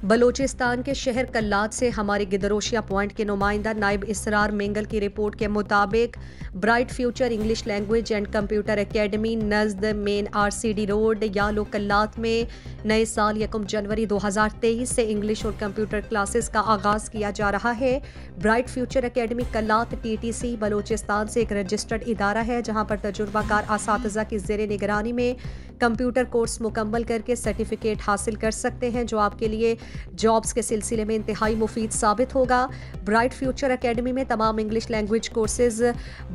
بلوچستان کے شہر کلات سے ہمارے گدروشیا پوائنٹ کے نمائندہ نائب اسرار مینگل کی رپورٹ کے مطابق bright future English language and computer academy نزد مین RCD روڈ یالو کلات میں نئے سال 1 جنوری 2023 سے انگلش اور کمپیوٹر کلاسز کا آغاز کیا جا رہا ہے۔ Bright future academy Kalat TTC Balochistan سے ایک رجسٹرڈ ادارہ ہے جہاں پر تجربہ کار اساتذہ کی زیر نگرانی میں کمپیوٹر کورس مکمل کر کے سرٹیفکیٹ حاصل کر سکتے ہیں جو آپ کے لیے جابز کے سلسلے میں انتہائی مفید ثابت ہوگا۔ برائٹ فیوچر اکیڈمی میں تمام انگلش لینگویج کورسز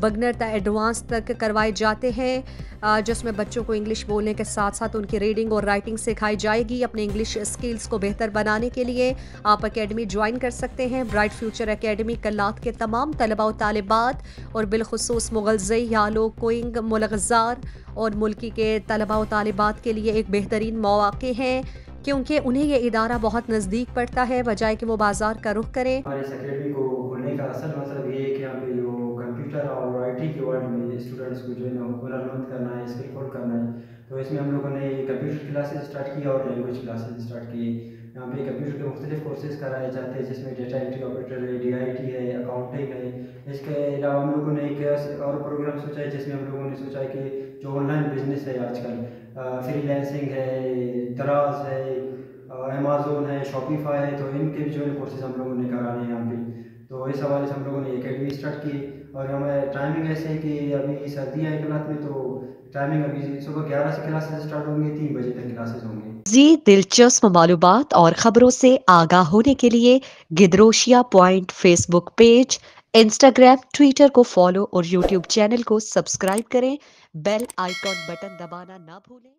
بگنر تا ایڈوانس تک کروائے جاتے ہیں، جس میں بچوں کو انگلش بولنے کے ساتھ ساتھ ان کی ریڈنگ اور رائٹنگ سکھائی جائے گی۔ اپنے انگلش اسکلز کو بہتر بنانے کے لیے آپ اکیڈمی جوائن کر سکتے ہیں۔ برائٹ فیوچر اکیڈمی کلات کے تمام طلباء و طالبات اور بالخصوص مغلزئی، یالو، کوئنگ، ملغزار اور ملکی کے طلباء و طالبات کے لیے ایک بہترین مواقع ہیں کیونکہ انہیں یہ ادارہ بہت نزدیک پڑتا ہے بجائے کہ وہ بازار کا رخ کریں۔ ہمارے اس اکیڈمی کو کھولنے کا اصل مطلب یہ ہے کہ یہاں پہ جو کمپیوٹر اور IT کے ورلڈ میں اسٹوڈنٹس کو جو ہے نا ہنر مند کرنا ہے، اسکل فل کرنا ہے، تو اس میں ہم لوگوں نے کمپیوٹر کلاسز اسٹارٹ کی اور لینگویج کلاسز اسٹارٹ کی۔ یہاں پہ کمپیوٹر کے مختلف کورسز کرائے جاتے ہیں جس میں ڈیٹا انٹری آپریٹر ہے، DIT ہے، اکاؤنٹنگ ہے۔ اس کے علاوہ ہم لوگوں نے ایک اور پروگرام سوچا ہے جس میں ہم لوگوں نے سوچا ہے کہ جو آن لائن بزنس ہے آج کل، فری لینسنگ ہے، دراز ہے، Amazon ہے، شاپیفائی ہے، تو ان کے جو ہے کورسز ہم لوگوں نے کرانے ہیں یہاں پہ۔ تو اس حوالے سے ہم لوگوں نے اکیڈمی اسٹارٹ کی اور ہمیں ٹائمنگ ایسے ہے کہ ابھی سردیاں ہیں کلات میں، تو ٹائمنگ ابھی صبح 11 سے کلاسز اسٹارٹ ہوں گے، 3 بجے تک کلاسز ہوں گے۔ مزید دلچسپ معلومات اور خبروں سے آگاہ ہونے کے لیے Gedrosia point Facebook page, Instagram, Twitter کو فالو اور YouTube چینل کو سبسکرائب کریں۔ بیل آئیکن بٹن دبانا نہ بھولیں۔